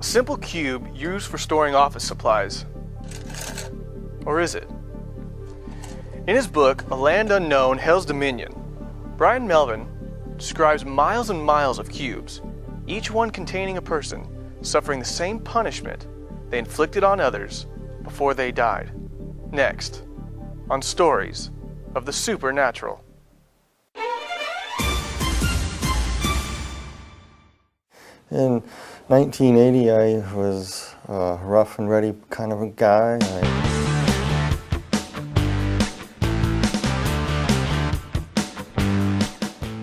simple cube used for storing office supplies. Or is it? In his book, A Land Unknown, Hell's Dominion, Brian Melvin describes miles and miles of cubes, each one containing a person suffering the same punishment they inflicted on others before they died. Next, on Stories of the Supernatural. In 1980, I was a rough and ready kind of a guy.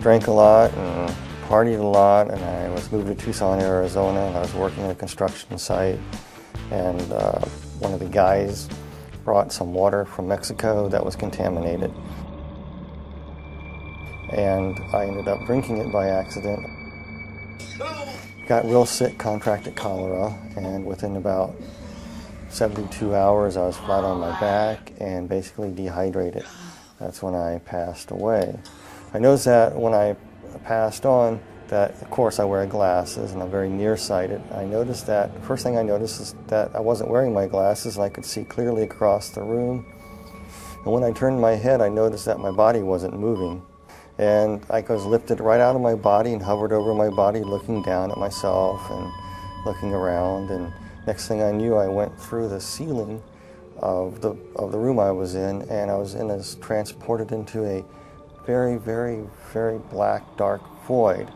Drank a lot and partied a lot, and I was moved to Tucson, Arizona, and I was working at a construction site, and one of the guys brought some water from Mexico that was contaminated, and I ended up drinking it by accident. Got real sick, contracted cholera, and within about 72 hours I was flat on my back and basically dehydrated. That's when I passed away. I noticed that when I passed on, that of course I wear glasses and I'm very nearsighted. I noticed that, the first thing I noticed is that I wasn't wearing my glasses and I could see clearly across the room. And when I turned my head, I noticed that my body wasn't moving. And I was lifted right out of my body and hovered over my body, looking down at myself and looking around. And next thing I knew, I went through the ceiling of the room I was in, and I was transported into a very, very, very black, dark void.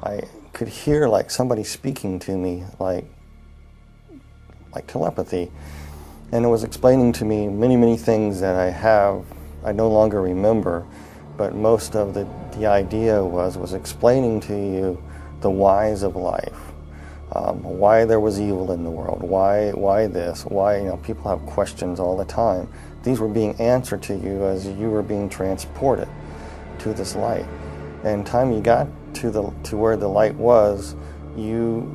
I could hear like somebody speaking to me, like telepathy. And it was explaining to me many, many things that I no longer remember, but most of the idea was explaining to you the whys of life, why there was evil in the world, why this, why, people have questions all the time. These were being answered to you as you were being transported to this light. And time you got to where the light was, you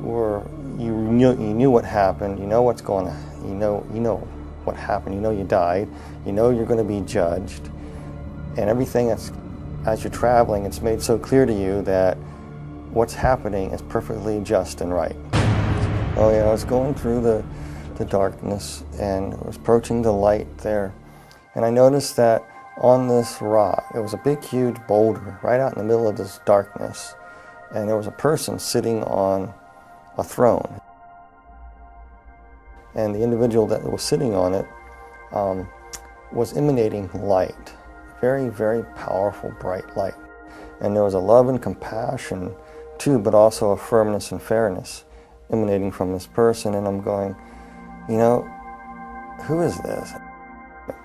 knew what happened, you know what's going on. You know what happened, you know you died, you know you're going to be judged, and everything as you're traveling, it's made so clear to you that what's happening is perfectly just and right. Oh yeah, I was going through the darkness and I was approaching the light there, and I noticed that on this rock, it was a big huge boulder right out in the middle of this darkness, and there was a person sitting on a throne. And the individual that was sitting on it was emanating light, very, very powerful, bright light. And there was a love and compassion too, but also a firmness and fairness emanating from this person. And I'm going, who is this?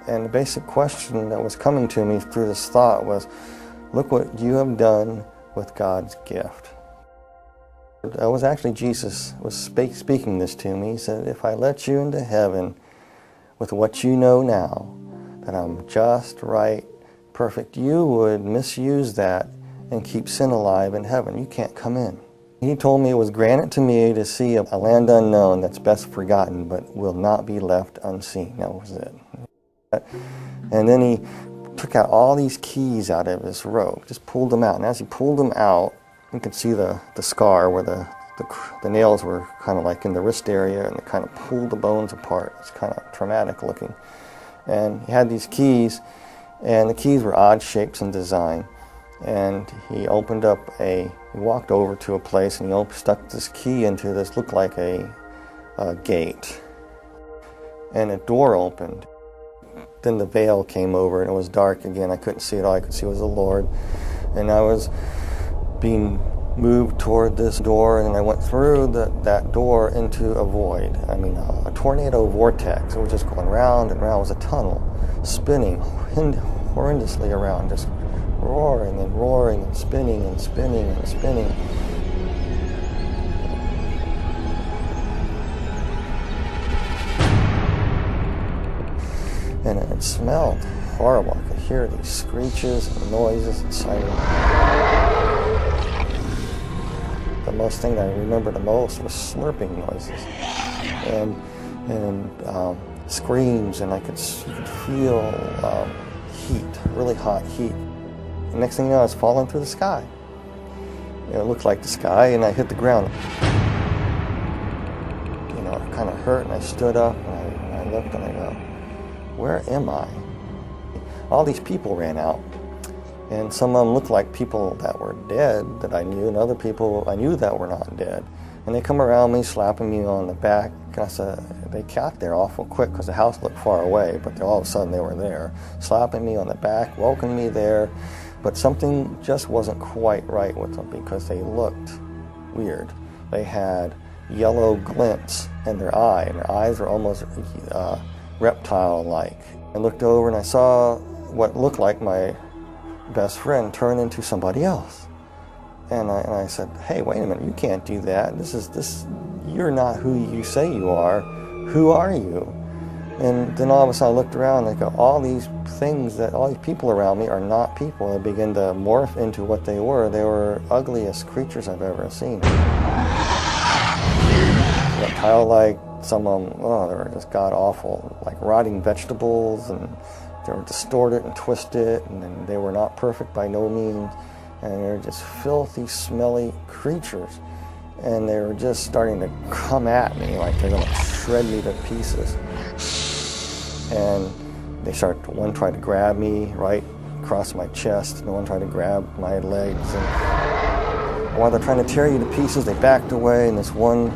And the basic question that was coming to me through this thought was, look what you have done with God's gift. It was actually Jesus was speaking this to me. He said, if I let you into heaven with what you know now, that I'm just, right, perfect, you would misuse that and keep sin alive in heaven. You can't come in. He told me it was granted to me to see a land unknown that's best forgotten, but will not be left unseen. That was it. And then he took out all these keys out of his robe, just pulled them out. And as he pulled them out, you could see the scar where the nails were kind of like in the wrist area, and it kind of pulled the bones apart. It's kind of traumatic looking. And he had these keys, and the keys were odd shapes and design. And he walked over to a place, and he stuck this key into this, looked like a gate. And a door opened. Then the veil came over, and it was dark again. I couldn't see it. All I could see was the Lord. And I was being moved toward this door, and I went through that door into a void. A tornado vortex. It was just going round and round. It was a tunnel, spinning horrendously around, just roaring and roaring and spinning and spinning and spinning. And it smelled horrible. I could hear these screeches and noises and sirens. The most thing that I remember the most was slurping noises and screams, and you could feel heat, really hot heat. The next thing you know, I was falling through the sky. It looked like the sky, and I hit the ground. You know, it kind of hurt, and I stood up, and I looked, and I go, where am I? All these people ran out, and some of them looked like people that were dead that I knew, and other people I knew that were not dead. And they come around me, slapping me on the back. They got there awful quick because the house looked far away, but all of a sudden they were there, slapping me on the back, welcoming me there. But something just wasn't quite right with them because they looked weird. They had yellow glints in their eye, and their eyes were almost reptile-like. I looked over and I saw what looked like my best friend turn into somebody else. And I said, hey, wait a minute, you can't do that. You're not who you say you are. Who are you? And then all of a sudden I looked around and I go, all these people around me are not people. They begin to morph into what they were. They were ugliest creatures I've ever seen. Reptile-like, some of them, they were just god-awful, like rotting vegetables, and they were distorted and twisted, and then they were not perfect by no means. And they were just filthy, smelly creatures. And they were just starting to come at me like they're going to shred me to pieces. And one tried to grab me right across my chest, and one tried to grab my legs. And while they're trying to tear you to pieces, they backed away, and this one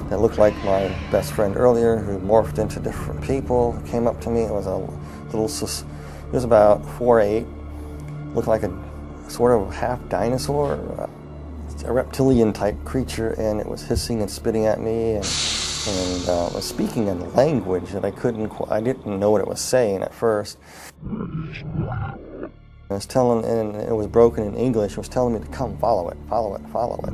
that looked like my best friend earlier, who morphed into different people, came up to me. It was it was about 4'8", looked like a sort of half dinosaur, a reptilian type creature, and it was hissing and spitting at me, and was speaking in a language that I didn't know what it was saying at first. I was telling, and it was broken in English. It was telling me to come, follow it, follow it, follow it.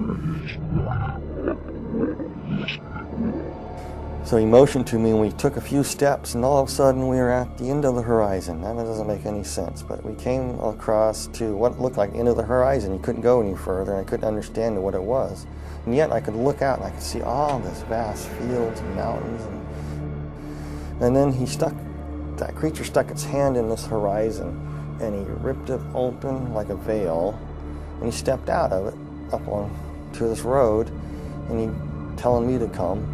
So he motioned to me, and we took a few steps, and all of a sudden we were at the end of the horizon. That doesn't make any sense, but we came across to what looked like the end of the horizon. You couldn't go any further, and I couldn't understand what it was. And yet I could look out, and I could see all this vast fields and mountains. And then that creature stuck its hand in this horizon, and he ripped it open like a veil, and he stepped out of it up onto this road, and he telling me to come,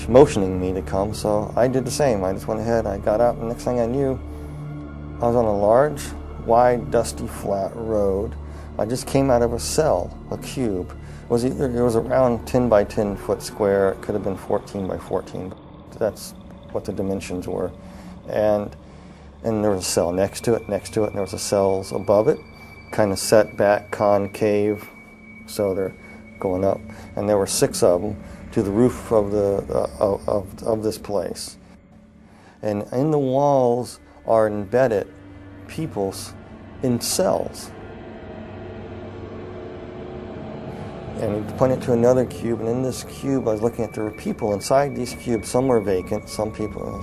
motioning me to come. So I did the same. I just went ahead, I got out, and next thing I knew, I was on a large, wide, dusty, flat road. I just came out of a cell, a cube. It was around 10 by 10 foot square. It could have been 14 by 14. That's what the dimensions were. And there was a cell next to it, and there was a cells above it, kind of set back, concave, so they're going up. And there were 6 of them to the roof of this place. And in the walls are embedded people in cells. And he pointed to another cube, and in this cube I was looking at, there were people inside these cubes. Some were vacant, some people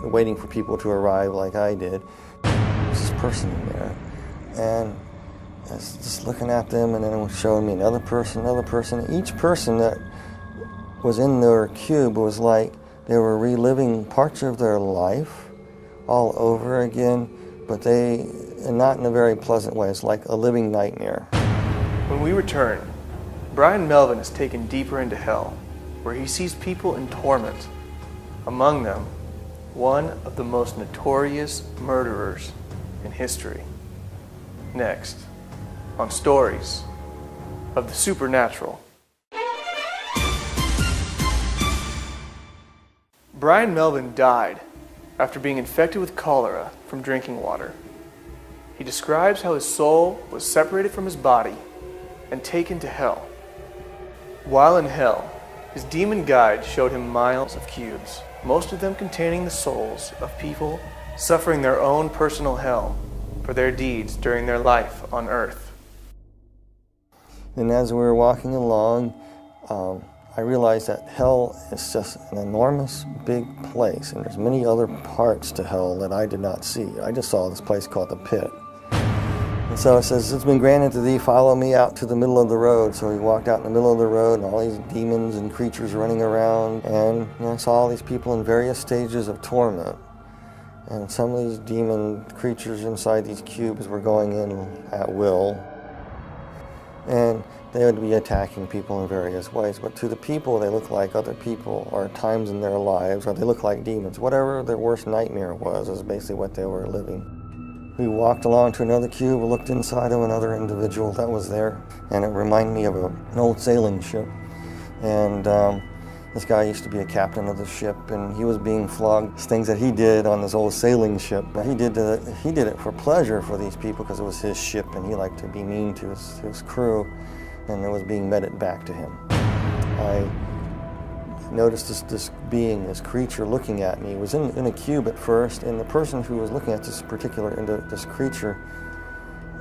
waiting for people to arrive like I did. There's this person in there, and I was just looking at them, and then it was showing me another person. Each person that was in their cube was like they were reliving parts of their life all over again, but not in a very pleasant way. It's like a living nightmare. When we return, Brian Melvin is taken deeper into hell, where he sees people in torment. Among them, one of the most notorious murderers in history. Next, on Stories of the Supernatural. Brian Melvin died after being infected with cholera from drinking water. He describes how his soul was separated from his body and taken to hell. While in hell, his demon guide showed him miles of cubes, most of them containing the souls of people suffering their own personal hell for their deeds during their life on earth. And as we were walking along, I realized that hell is just an enormous big place, and there's many other parts to hell that I did not see. I just saw this place called the pit. And so it says, it's been granted to thee, follow me out to the middle of the road. So he walked out in the middle of the road, and all these demons and creatures running around, and I saw all these people in various stages of torment. And some of these demon creatures inside these cubes were going in at will. And they would be attacking people in various ways. But to the people, they look like other people, or times in their lives, or they look like demons. Whatever their worst nightmare was is basically what they were living. We walked along to another cube, looked inside of another individual that was there, and it reminded me of an old sailing ship. And this guy used to be a captain of the ship, and he was being flogged. Things that he did on this old sailing ship, he did it for pleasure for these people because it was his ship, and he liked to be mean to his crew, and it was being meted back to him. I noticed this being, this creature looking at me. It was in a cube at first, and the person who was looking at this creature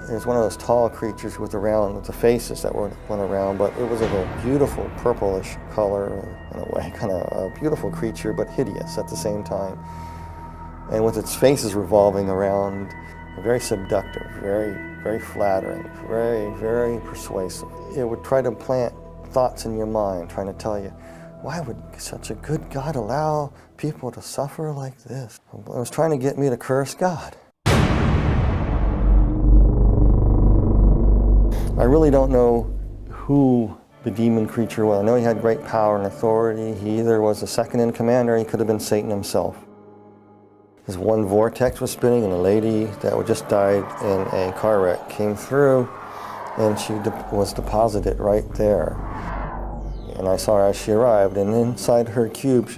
is one of those tall creatures with the faces that went around, but it was of a beautiful purplish color in a way, kind of a beautiful creature, but hideous at the same time. And with its faces revolving around, very seductive, very, very flattering, very, very persuasive. It would try to plant thoughts in your mind, trying to tell you, why would such a good God allow people to suffer like this? It was trying to get me to curse God. I really don't know who the demon creature was. I know he had great power and authority. He either was the second in command or he could have been Satan himself. His one vortex was spinning, and a lady that had just died in a car wreck came through, and she was deposited right there. And I saw her as she arrived, and inside her cube,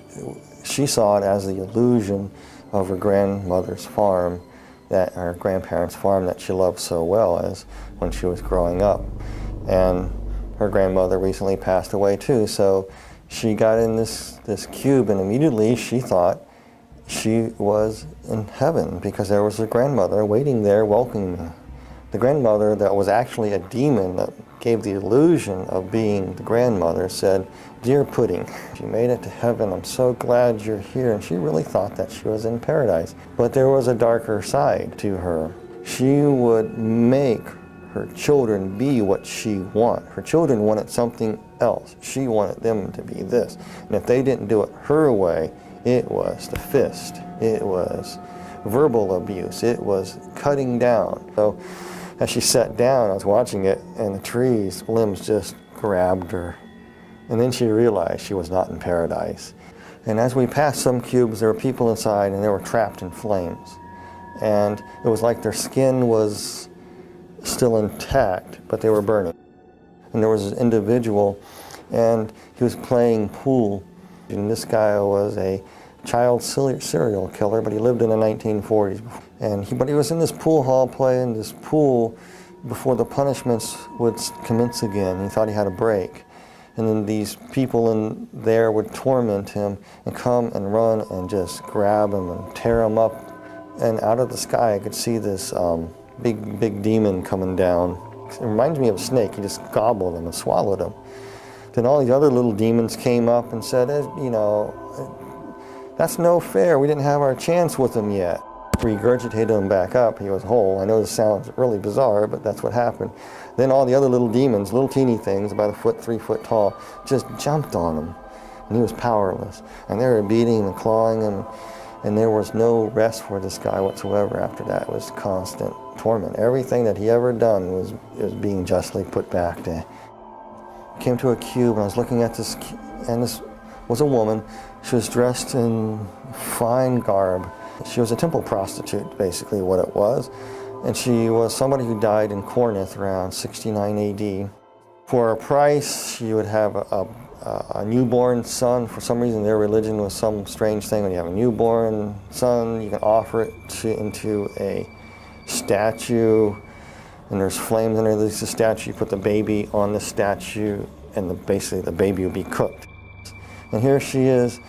she saw it as the illusion of her grandmother's farm, her grandparents' farm that she loved so well as when she was growing up. And her grandmother recently passed away too, so she got in this cube, and immediately she thought she was in heaven because there was her grandmother waiting there welcoming me. The grandmother that was actually a demon that gave the illusion of being the grandmother said, "Dear Pudding, you made it to heaven. I'm so glad you're here." And she really thought that she was in paradise. But there was a darker side to her. She would make her children be what she wanted. Her children wanted something else. She wanted them to be this. And if they didn't do it her way, it was the fist. It was verbal abuse. It was cutting down. So as she sat down, I was watching it, and the tree's limbs just grabbed her. And then she realized she was not in paradise. And as we passed some cubes, there were people inside, and they were trapped in flames. And it was like their skin was still intact, but they were burning. And there was this individual, and he was playing pool. And this guy was a child serial killer, but he lived in the 1940s. But he was in this pool hall playing this pool before the punishments would commence again. He thought he had a break. And then these people in there would torment him and come and run and just grab him and tear him up. And out of the sky I could see this big demon coming down. It reminds me of a snake. He just gobbled him and swallowed him. Then all these other little demons came up and said, that's no fair. We didn't have our chance with him yet. Regurgitated him back up. He was whole. I know this sounds really bizarre, but that's what happened. Then all the other little demons, little teeny things, about 1 foot, 3 foot tall, just jumped on him. And he was powerless. And they were beating him and clawing him. And there was no rest for this guy whatsoever after that. It was constant torment. Everything that he ever done was being justly put back to him. I came to a cube, and I was looking at this, and this was a woman. She was dressed in fine garb. She was a temple prostitute, basically what it was. And she was somebody who died in Corinth around 69 AD. For a price, she would have a newborn son. For some reason, their religion was some strange thing. When you have a newborn son, you can offer it into a statue, and there's flames underneath the statue. You put the baby on the statue, and basically the baby would be cooked. And here she is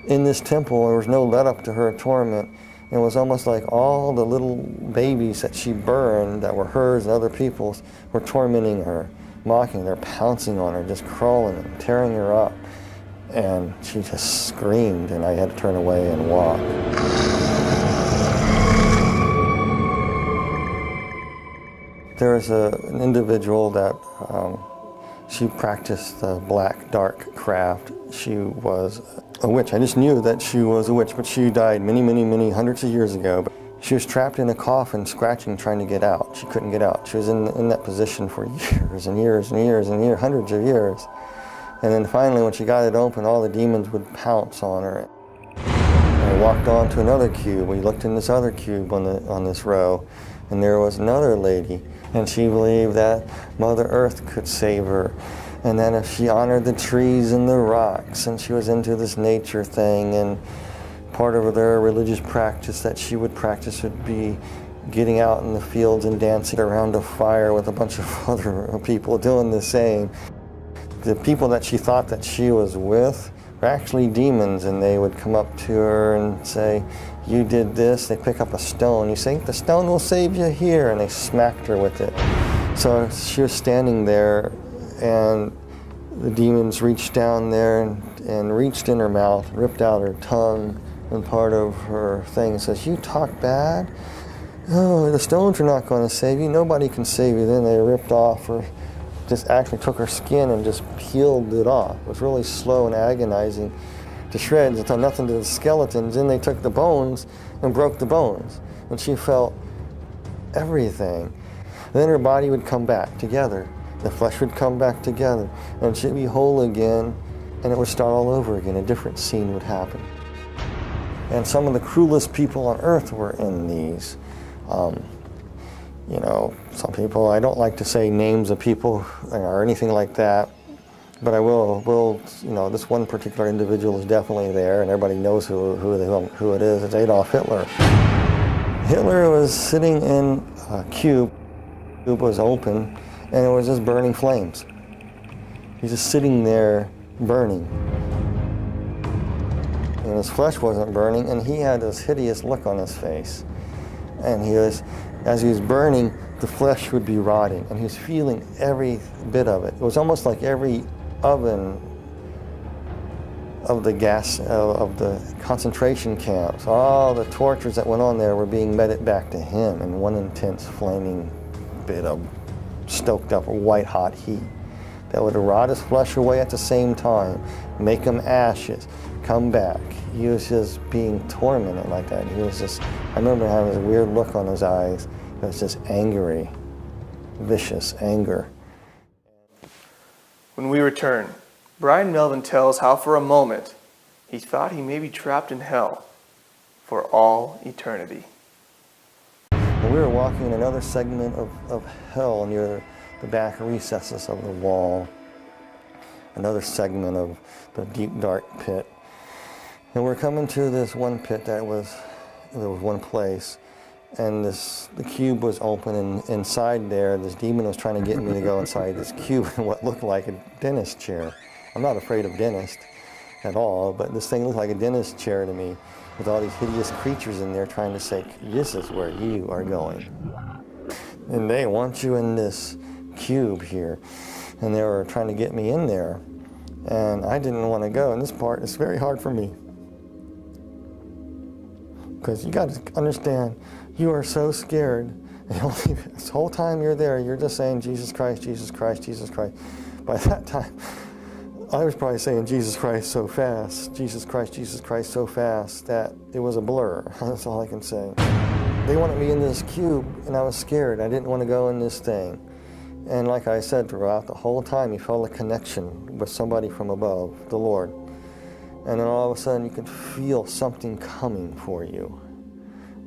in this temple. There was no let up to her torment. It was almost like all the little babies that she burned that were hers and other people's were tormenting her, mocking her, pouncing on her, just crawling and tearing her up. And she just screamed, and I had to turn away and walk. There was an individual that she practiced the black dark craft. She was a witch. I just knew that she was a witch, but she died many hundreds of years ago. But She was trapped in a coffin, scratching, trying to get out. She couldn't get out. She was in that position for years and years and years and years, hundreds of years. And then finally, when she got it open, all the demons would pounce on her. And we walked on to another cube. We looked in this other cube on this row, and there was another lady. And she believed that Mother Earth could save her. And then if she honored the trees and the rocks, and she was into this nature thing, and part of their religious practice that she would practice would be getting out in the fields and dancing around a fire with a bunch of other people doing the same. The people that she thought that she was with were actually demons, and they would come up to her and say, "You did this." They pick up a stone. You say, "The stone will save you here," and they smacked her with it. So she was standing there, and the demons reached down there and reached in her mouth, ripped out her tongue and part of her thing, and says, "You talk bad? Oh, the stones are not going to save you. Nobody can save you." Then they ripped off her, just actually took her skin and just peeled it off. It was really slow and agonizing to shreds. It done nothing to the skeletons. Then they took the bones and broke the bones. And she felt everything. Then her body would come back together. The flesh would come back together. And she'd be whole again. And it would start all over again. A different scene would happen. And some of the cruelest people on earth were in these. Some people, I don't like to say names of people or anything like that, but I will, this one particular individual is definitely there, and everybody knows who it is. It's Adolf Hitler. Hitler was sitting in a cube. The cube was open, and it was just burning flames. He's just sitting there burning. And his flesh wasn't burning, and he had this hideous look on his face. And as he was burning, the flesh would be rotting, and he was feeling every bit of it. It was almost like every oven of the gas, of the concentration camps, all the tortures that went on there were being meted back to him in one intense flaming bit of stoked up white hot heat that would rot his flesh away at the same time, make him ashes, come back. He was just being tormented like that. He was just, I remember having this weird look on his eyes. It was just angry, vicious anger. When we return, Brian Melvin tells how for a moment he thought he may be trapped in hell for all eternity. We were walking in another segment of hell near the back recesses of the wall, another segment of the deep dark pit. And we're coming to this one pit there was one place, and the cube was open, and inside there, this demon was trying to get me to go inside this cube in what looked like a dentist chair. I'm not afraid of dentists at all, but this thing looked like a dentist chair to me, with all these hideous creatures in there trying to say, "This is where you are going. And they want you in this cube here." And they were trying to get me in there, and I didn't want to go. And this part is very hard for me, because you got to understand, you are so scared. This whole time you're there, you're just saying, "Jesus Christ, Jesus Christ, Jesus Christ." By that time, I was probably saying "Jesus Christ" so fast, Jesus Christ so fast, that it was a blur. That's all I can say. They wanted me in this cube, and I was scared. I didn't want to go in this thing. And like I said, throughout the whole time, you felt a connection with somebody from above, the Lord. And then all of a sudden, you could feel something coming for you.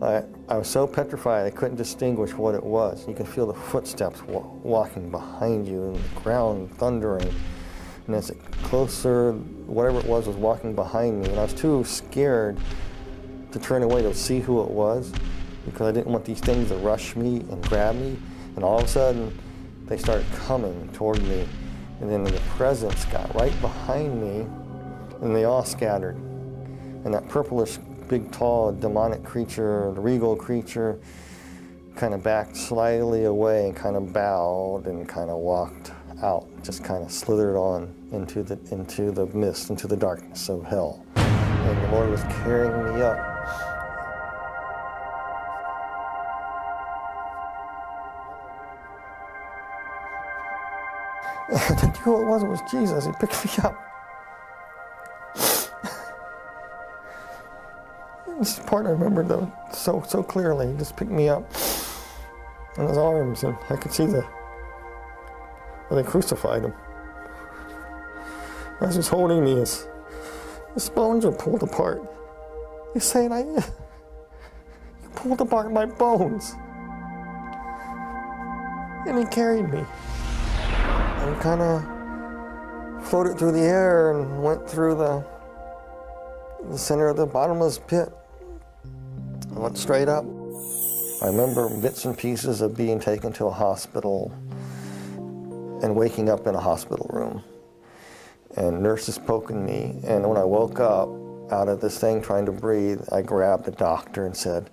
I was so petrified, I couldn't distinguish what it was. You could feel the footsteps walking behind you, and the ground thundering. And as it closer, whatever it was walking behind me. And I was too scared to turn away to see who it was, because I didn't want these things to rush me and grab me. And all of a sudden, they started coming toward me. And then the presence got right behind me, and they all scattered. And that purplish, big, tall, demonic creature, the regal creature, kind of backed slightly away and kind of bowed and kind of walked out, just kind of slithered on into the mist, into the darkness of hell. And the Lord was carrying me up. And I knew who it was. It was Jesus. He picked me up. This part I remember, though, so so clearly. He just picked me up in his arms, and I could see where they crucified him. As he's holding me, his bones are pulled apart. He's saying, you pulled apart my bones. And he carried me. And kind of floated through the air and went through the center of the bottomless pit. I went straight up. I remember bits and pieces of being taken to a hospital and waking up in a hospital room. And nurses poking me. And when I woke up out of this thing trying to breathe, I grabbed the doctor and said,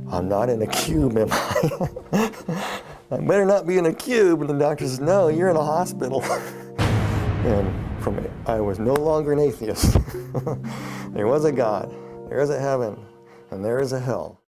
I'm not in a cube, am I? I better not be in a cube. And the doctor says, no, you're in a hospital. And from it, I was no longer an atheist. There was a God, there is a heaven, and there is a hell.